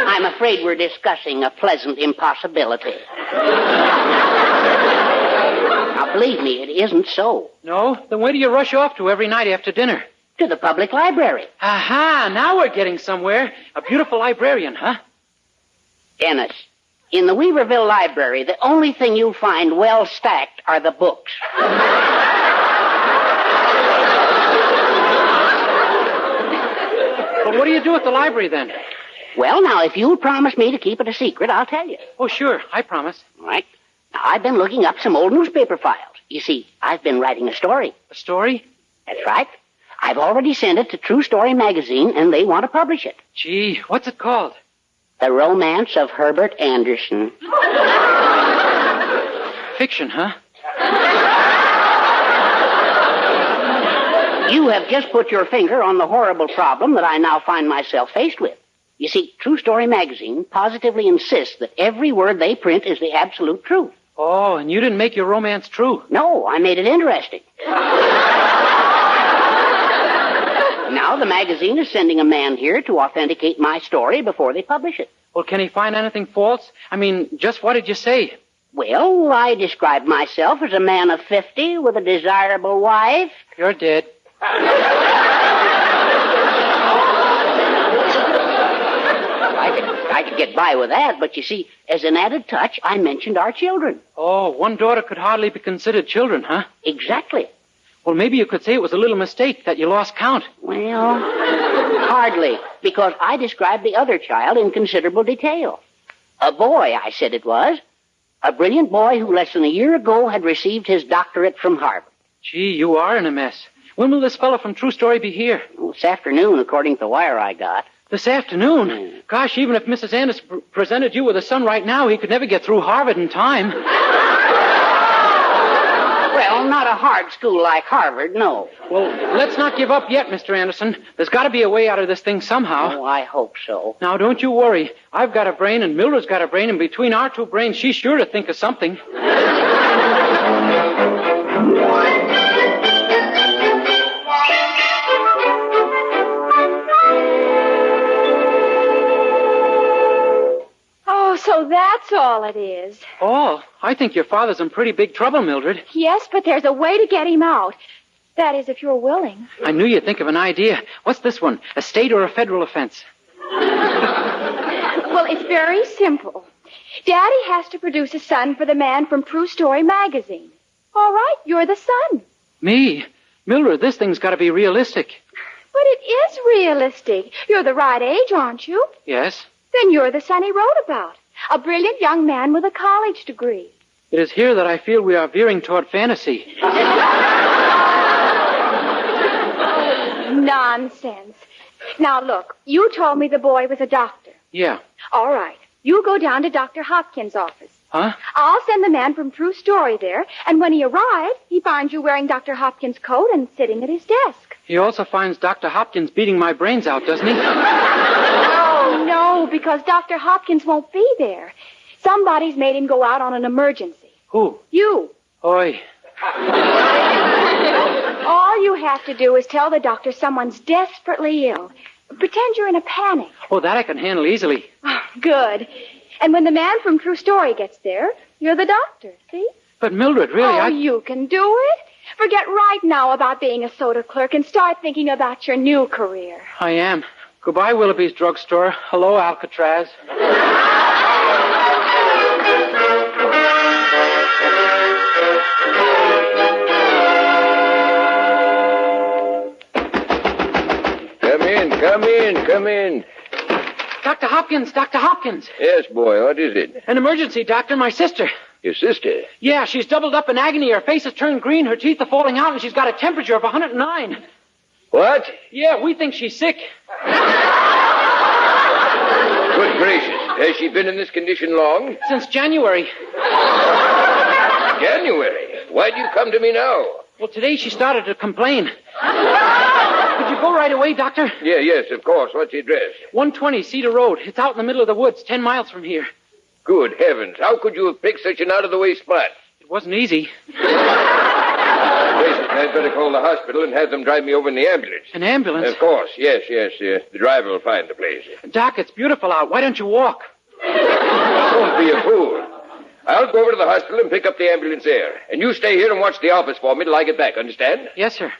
I'm afraid we're discussing a pleasant impossibility. Now, believe me, it isn't so. No? Then where do you rush off to every night after dinner? To the public library. Aha! Now we're getting somewhere. A beautiful librarian, huh? Dennis, in the Weaverville Library, the only thing you'll find well stacked are the books. But what do you do at the library, then? Well, now, if you'll promise me to keep it a secret, I'll tell you. Oh, sure. I promise. All right. Now, I've been looking up some old newspaper files. You see, I've been writing a story. A story? That's right. I've already sent it to True Story magazine, and they want to publish it. Gee, what's it called? The Romance of Herbert Anderson. Fiction, huh? You have just put your finger on the horrible problem that I now find myself faced with. You see, True Story magazine positively insists that every word they print is the absolute truth. Oh, and you didn't make your romance true? No, I made it interesting. Now the magazine is sending a man here to authenticate my story before they publish it. Well, can he find anything false? I mean, just what did you say? Well, I describe myself as a man of 50 with a desirable wife. You're dead. I could get by with that, but you see, as an added touch, I mentioned our children. Oh, one daughter could hardly be considered children, huh? Exactly. Well, maybe you could say it was a little mistake that you lost count. Well, hardly, because I described the other child in considerable detail. A boy, I said it was. A brilliant boy who less than a year ago had received his doctorate from Harvard. Gee, you are in a mess. When will this fellow from True Story be here? Well, this afternoon, according to the wire I got. This afternoon? Gosh, even if Mrs. Anderson presented you with a son right now, he could never get through Harvard in time. Well, not a hard school like Harvard, no. Well, let's not give up yet, Mr. Anderson. There's got to be a way out of this thing somehow. Oh, I hope so. Now, don't you worry. I've got a brain and Mildred's got a brain, and between our two brains, she's sure to think of something. So that's all it is. Oh, I think your father's in pretty big trouble, Mildred. Yes, but there's a way to get him out. That is, if you're willing. I knew you'd think of an idea. What's this one? A state or a federal offense? Well, it's very simple. Daddy has to produce a son for the man from True Story magazine. All right, you're the son. Me? Mildred, this thing's got to be realistic. But it is realistic. You're the right age, aren't you? Yes. Then you're the son he wrote about. A brilliant young man with a college degree. It is here that I feel we are veering toward fantasy. Nonsense. Now, look, you told me the boy was a doctor. Yeah. All right. You go down to Dr. Hopkins' office. Huh? I'll send the man from True Story there, and when he arrives, he finds you wearing Dr. Hopkins' coat and sitting at his desk. He also finds Dr. Hopkins beating my brains out, doesn't he? No, because Dr. Hopkins won't be there. Somebody's made him go out on an emergency. Who? You. Oi. All you have to do is tell the doctor someone's desperately ill. Pretend you're in a panic. Oh, that I can handle easily. Oh, good. And when the man from True Story gets there, you're the doctor, see? But Mildred, really, you can do it. Forget right now about being a soda clerk and start thinking about your new career. I am. Goodbye, Willoughby's drugstore. Hello, Alcatraz. Come in. Dr. Hopkins, Dr. Hopkins. Yes, boy, what is it? An emergency, Doctor. My sister. Your sister? Yeah, she's doubled up in agony. Her face has turned green, her teeth are falling out, and she's got a temperature of 109. What? Yeah, we think she's sick. Good gracious. Has she been in this condition long? Since January. January? Why do you come to me now? Well, today she started to complain. Could you go right away, Doctor? Yeah, yes, of course. What's the address? 120 Cedar Road. It's out in the middle of the woods, 10 miles from here. Good heavens. How could you have picked such an out-of-the-way spot? It wasn't easy. I'd better call the hospital and have them drive me over in the ambulance. An ambulance? Of course, yes. The driver will find the place. Doc, it's beautiful out. Why don't you walk? Don't be a fool. I'll go over to the hospital and pick up the ambulance there. And you stay here and watch the office for me till I get back, understand? Yes, sir.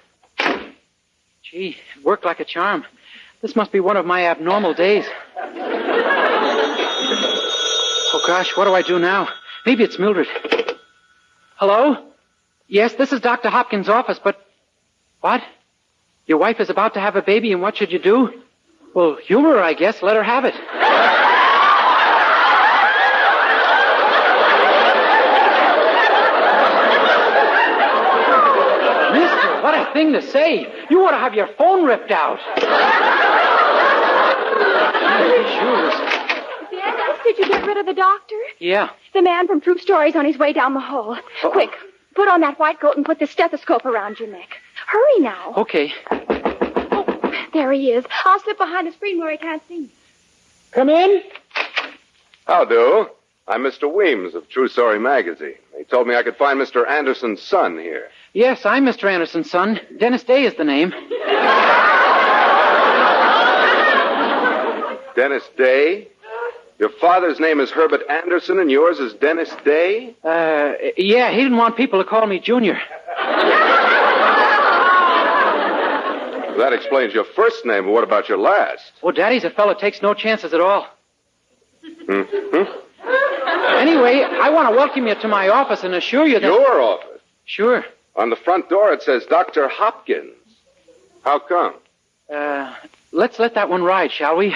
Gee, it worked like a charm. This must be one of my abnormal days. Oh, gosh, what do I do now? Maybe it's Mildred. Hello? Yes, this is Dr. Hopkins' office, but... What? Your wife is about to have a baby, and what should you do? Well, humor her, I guess. Let her have it. Mister, what a thing to say. You ought to have your phone ripped out. Did you get rid of the doctor? Yeah. The man from True Story's on his way down the hall. Uh-oh. Quick, put on that white coat and put the stethoscope around your neck. Hurry now. Okay. Oh, there he is. I'll slip behind the screen where he can't see me. Come in. How do? I'm Mr. Weems of True Story magazine. They told me I could find Mr. Anderson's son here. Yes, I'm Mr. Anderson's son. Dennis Day is the name. Dennis Day? Your father's name is Herbert Anderson and yours is Dennis Day? Yeah, he didn't want people to call me Junior. That explains your first name, but what about your last? Well, Daddy's a fellow takes no chances at all. Mm-hmm. Anyway, I want to welcome you to my office and assure you that... Your office? Sure. On the front door it says Dr. Hopkins. How come? Let's let that one ride, shall we?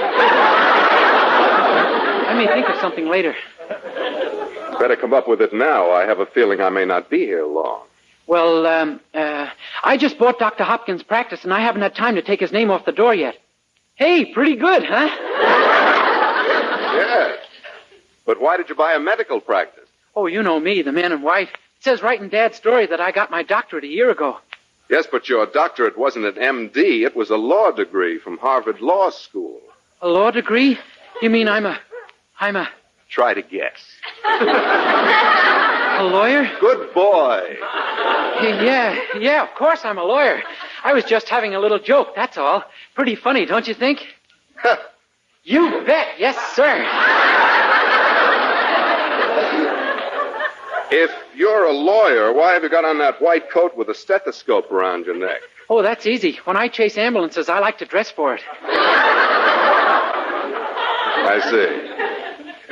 I may think of something later. Better come up with it now. I have a feeling I may not be here long. Well, I just bought Dr. Hopkins' practice, and I haven't had time to take his name off the door yet. Hey, pretty good, huh? Yes. But why did you buy a medical practice? Oh, you know me, the man in white. It says right in Dad's story that I got my doctorate a year ago. Yes, but your doctorate wasn't an M.D. It was a law degree from Harvard Law School. A law degree? You mean I'm a... Try to guess. A lawyer? Good boy. Yeah, of course I'm a lawyer. I was just having a little joke, that's all. Pretty funny, don't you think? You bet, yes, sir. If you're a lawyer, why have you got on that white coat with a stethoscope around your neck? Oh, that's easy. When I chase ambulances, I like to dress for it. I see.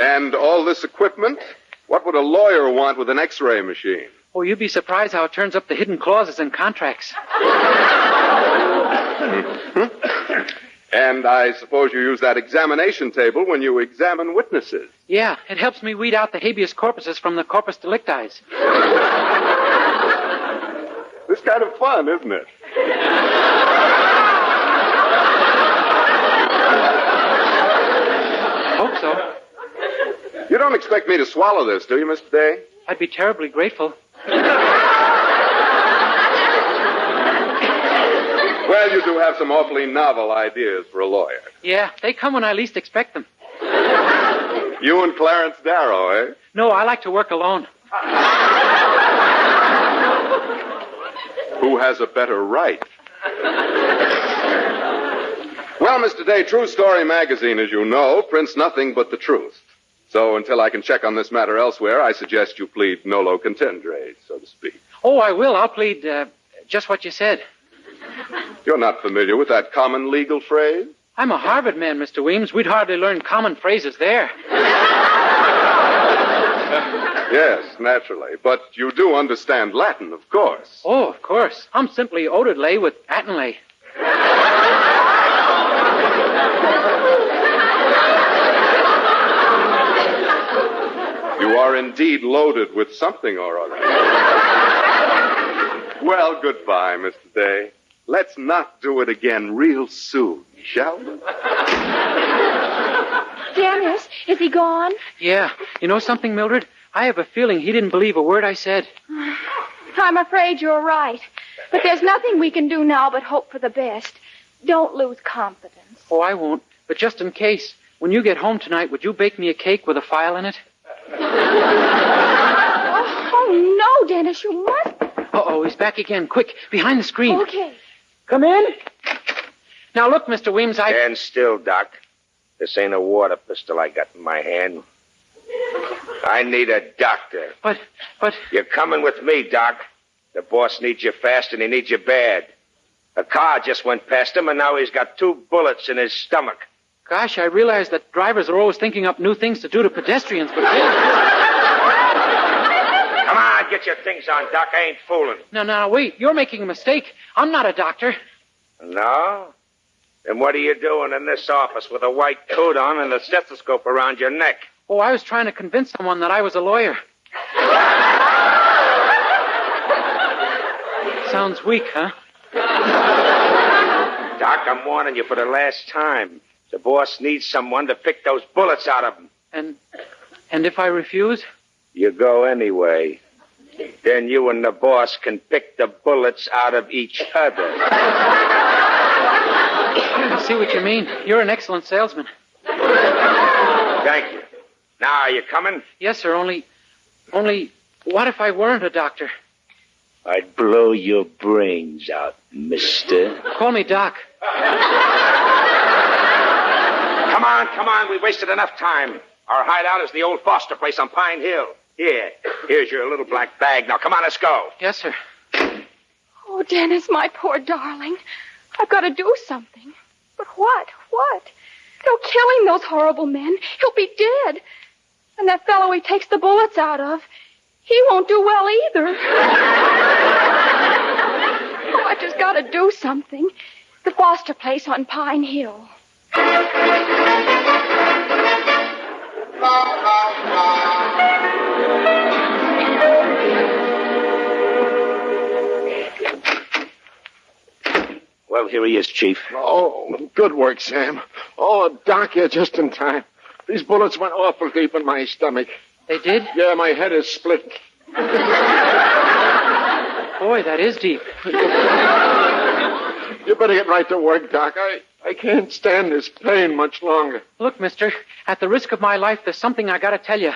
And all this equipment? What would a lawyer want with an X-ray machine? Oh, you'd be surprised how it turns up the hidden clauses in contracts. And I suppose you use that examination table when you examine witnesses. Yeah, it helps me weed out the habeas corpuses from the corpus delicti. It's kind of fun, isn't it? Hope so. You don't expect me to swallow this, do you, Mr. Day? I'd be terribly grateful. Well, you do have some awfully novel ideas for a lawyer. Yeah, they come when I least expect them. You and Clarence Darrow, eh? No, I like to work alone. Who has a better right? Well, Mr. Day, True Story magazine, as you know, prints nothing but the truth. So until I can check on this matter elsewhere, I suggest you plead nolo contendere, so to speak. Oh, I will. I'll plead just what you said. You're not familiar with that common legal phrase? I'm a Harvard man, Mr. Weems. We'd hardly learn common phrases there. Yes, naturally. But you do understand Latin, of course. Oh, of course. I'm simply Odedley with Attenley. You are indeed loaded with something or other. Well, goodbye, Mr. Day. Let's not do it again real soon, shall we? Dennis, is he gone? Yeah. You know something, Mildred? I have a feeling he didn't believe a word I said. I'm afraid you're right. But there's nothing we can do now but hope for the best. Don't lose confidence. Oh, I won't. But just in case, when you get home tonight, would you bake me a cake with a file in it? Oh, no, Dennis, you must. Uh-oh, he's back again. Quick, behind the screen. Okay. Come in. Now, look, Mr. Weems, Stand still, Doc. This ain't a water pistol I got in my hand. I need a doctor. But... You're coming with me, Doc. The boss needs you fast and he needs you bad. A car just went past him and now he's got 2 bullets in his stomach. Gosh, I realize that drivers are always thinking up new things to do to pedestrians, but... Come on, get your things on, Doc. I ain't fooling. No, wait. You're making a mistake. I'm not a doctor. No? Then what are you doing in this office with a white coat on and a stethoscope around your neck? Oh, I was trying to convince someone that I was a lawyer. Sounds weak, huh? Doc, I'm warning you for the last time. The boss needs someone to pick those bullets out of him. And if I refuse? You go anyway. Then you and the boss can pick the bullets out of each other. I see what you mean. You're an excellent salesman. Thank you. Now, are you coming? Yes, sir. Only, what if I weren't a doctor? I'd blow your brains out, mister. Call me Doc. Come on. We wasted enough time. Our hideout is the old Foster place on Pine Hill. Here's your little black bag. Now, come on, let's go. Yes, sir. Oh, Dennis, my poor darling. I've got to do something. But what? What? They'll kill him, those horrible men. He'll be dead. And that fellow he takes the bullets out of, he won't do well either. Oh, I just got to do something. The Foster place on Pine Hill. Well, here he is, Chief. Oh, good work, Sam. Oh, Doc, you're just in time. These bullets went awful deep in my stomach. They did? Yeah, my head is split. Boy, that is deep. You better get right to work, Doc. I can't stand this pain much longer. Look, mister, at the risk of my life, there's something I gotta tell you.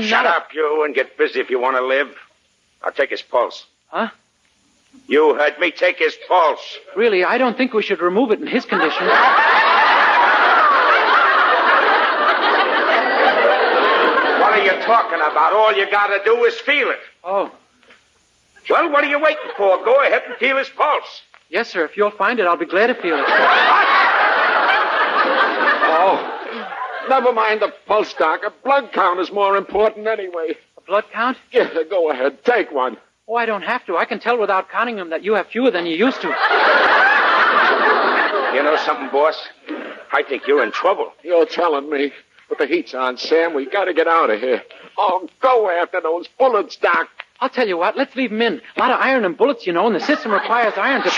Shut up, you, and get busy if you want to live. I'll take his pulse. Huh? You heard me. Take his pulse. Really, I don't think we should remove it in his condition. What are you talking about? All you gotta do is feel it. Oh. Well, what are you waiting for? Go ahead and feel his pulse. Yes, sir. If you'll find it, I'll be glad to feel it. Oh, never mind the pulse, Doc. A blood count is more important anyway. A blood count? Yeah, go ahead. Take one. Oh, I don't have to. I can tell without counting them that you have fewer than you used to. You know something, boss? I think you're in trouble. You're telling me. But the heat's on, Sam. We gotta get out of here. Oh, go after those bullets, Doc. I'll tell you what. Let's leave them in. A lot of iron and bullets, you know, and the system requires iron to...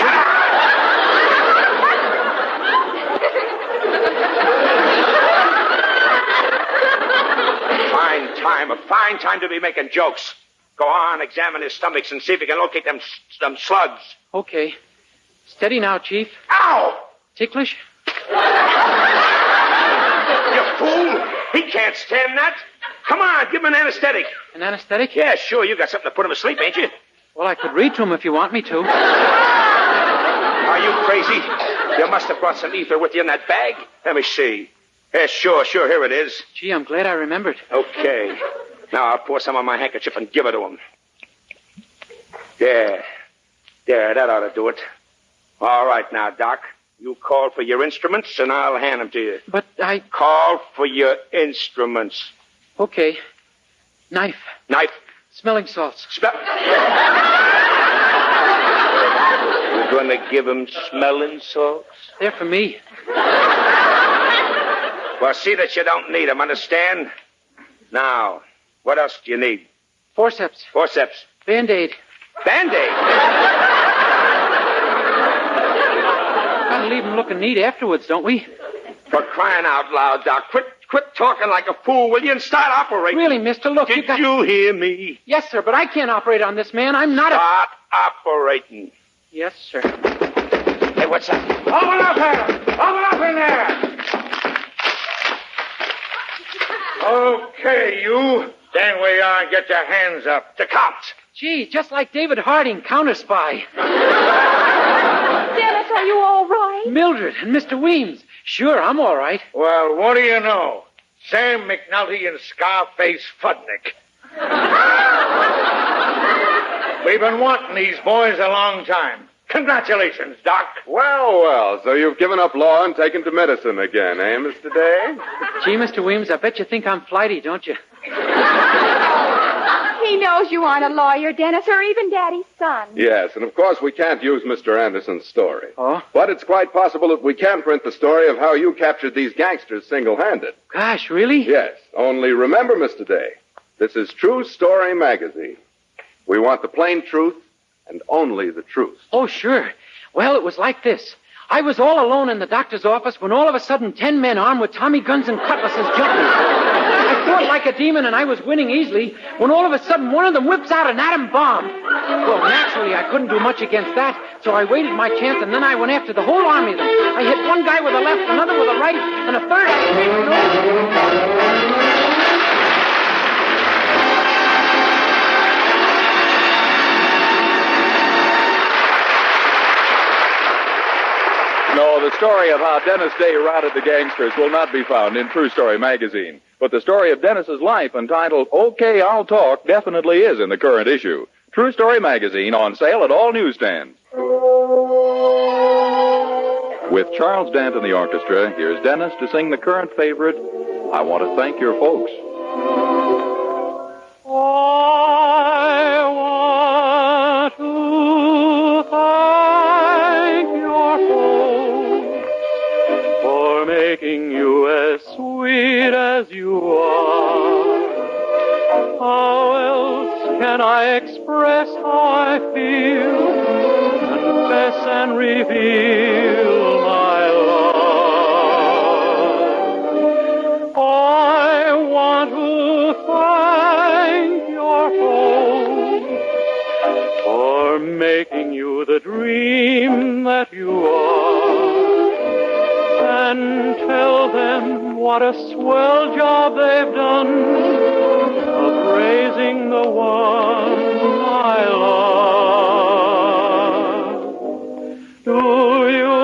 A fine time to be making jokes. Go on, examine his stomachs and see if you can locate them slugs. Okay. Steady now, Chief. Ow! Ticklish? You fool! He can't stand that. Come on, give him an anesthetic. An anesthetic? Yeah, sure. You got something to put him to sleep, ain't you? Well, I could read to him if you want me to. Are you crazy? You must have brought some ether with you in that bag. Let me see. Yeah, sure. Here it is. Gee, I'm glad I remembered. Okay. Now I'll pour some on my handkerchief and give it to him. There, that ought to do it. All right now, Doc. You call for your instruments, and I'll hand them to you. But I... Call for your instruments. Okay. Knife. Smelling salts. You're going to give him smelling salts? They're for me. Well, see that you don't need them, understand? Now, what else do you need? Forceps. Band-Aid. Band-Aid? Gotta leave him looking neat afterwards, don't we? For crying out loud, Doc. Quit talking like a fool, will you, and start operating. Really, mister, look, Did you hear me? Yes, sir, but I can't operate on this man. I'm not Start operating. Yes, sir. Hey, what's that? Open up here! Open up in there! Okay, you. Stand where you are and get your hands up. The cops. Gee, just like David Harding, counter-spy. Dennis, are you all right? Mildred and Mr. Weems. Sure, I'm all right. Well, what do you know? Sam McNulty and Scarface Fudnick. We've been wanting these boys a long time. Congratulations, Doc. Well, so you've given up law and taken to medicine again, eh, Mr. Day? Gee, Mr. Weems, I bet you think I'm flighty, don't you? He knows you aren't a lawyer, Dennis, or even Daddy's son. Yes, and of course we can't use Mr. Anderson's story. Oh? But it's quite possible that we can print the story of how you captured these gangsters single-handed. Gosh, really? Yes. Only remember, Mr. Day, this is True Story Magazine. We want the plain truth and only the truth. Oh, sure. Well, it was like this. I was all alone in the doctor's office when all of a sudden 10 men armed with Tommy guns and cutlasses jumped me. I fought like a demon and I was winning easily when all of a sudden one of them whips out an atom bomb. Well, naturally, I couldn't do much against that, so I waited my chance and then I went after the whole army of them. I hit one guy with a left, another with a right, and a third I No, the story of how Dennis Day routed the gangsters will not be found in True Story magazine. But the story of Dennis's life, entitled Okay, I'll Talk, definitely is in the current issue. True Story magazine on sale at all newsstands. With Charles Dant and the orchestra, here's Dennis to sing the current favorite, I Want to Thank Your Folks. I want to thank your folks for making you as sweet as you are. How else can I express how I feel, confess and reveal my love? I want to thank your folks for making you the dream that you are, and tell them what a swell job they've done of raising the one I love. Do you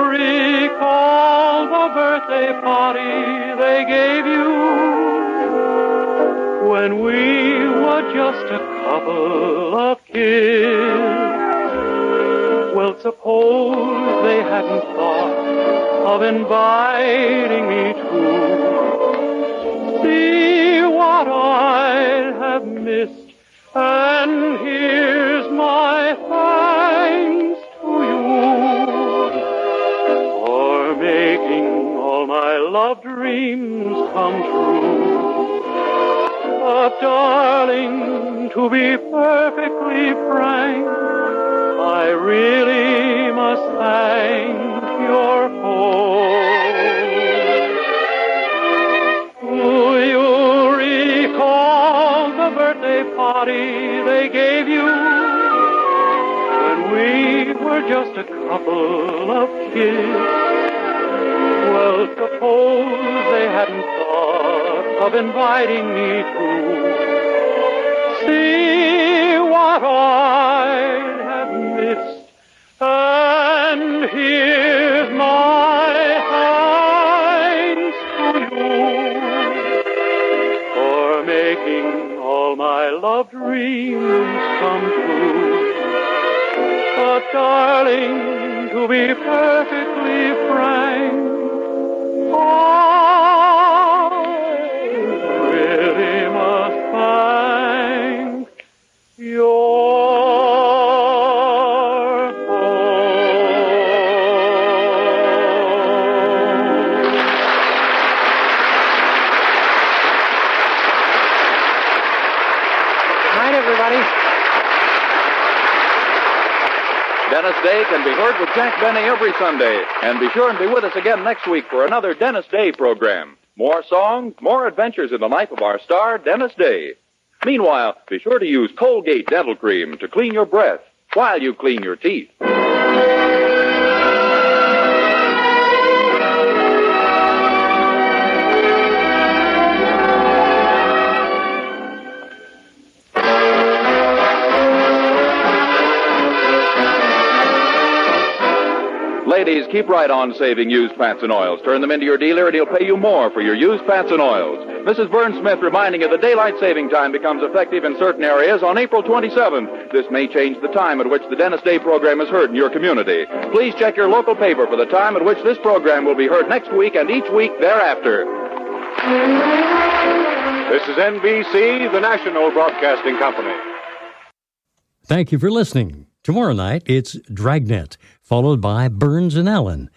recall the birthday party they gave you when we were just a couple of kids? Well, suppose they hadn't thought of inviting me to see what I have missed. And here's my thanks to you for making all my love dreams come true. But darling, to be perfectly frank, I really must thank your folks. Do you recall the birthday party they gave you when we were just a couple of kids? Well, suppose they hadn't thought of inviting me to see what I'd have missed. And here's my thanks to you for making all my love dreams come true. But darling, to be perfectly frank, I really must thank your Dennis Day can be heard with Jack Benny every Sunday. And be sure and be with us again next week for another Dennis Day program. More songs, more adventures in the life of our star, Dennis Day. Meanwhile, be sure to use Colgate Dental Cream to clean your breath while you clean your teeth. Ladies, keep right on saving used fats and oils. Turn them into your dealer and he'll pay you more for your used fats and oils. Mrs. Vern Smith reminding you that daylight saving time becomes effective in certain areas on April 27th. This may change the time at which the Dennis Day program is heard in your community. Please check your local paper for the time at which this program will be heard next week and each week thereafter. This is NBC, the National Broadcasting Company. Thank you for listening. Tomorrow night, it's Dragnet, followed by Burns and Allen.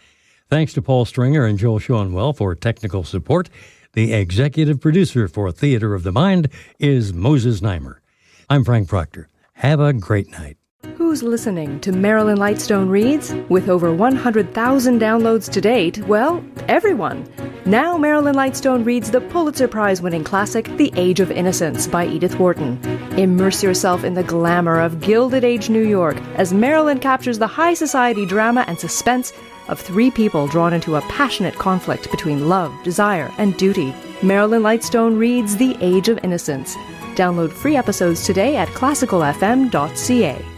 Thanks to Paul Stringer and Joel Schoenwell for technical support. The executive producer for Theater of the Mind is Moses Neimer. I'm Frank Proctor. Have a great night. Who's listening to Marilyn Lightstone Reads? With over 100,000 downloads to date, well, everyone. Now Marilyn Lightstone reads the Pulitzer Prize-winning classic, The Age of Innocence by Edith Wharton. Immerse yourself in the glamour of Gilded Age New York as Marilyn captures the high society drama and suspense of three people drawn into a passionate conflict between love, desire, and duty. Marilyn Lightstone reads The Age of Innocence. Download free episodes today at classicalfm.ca.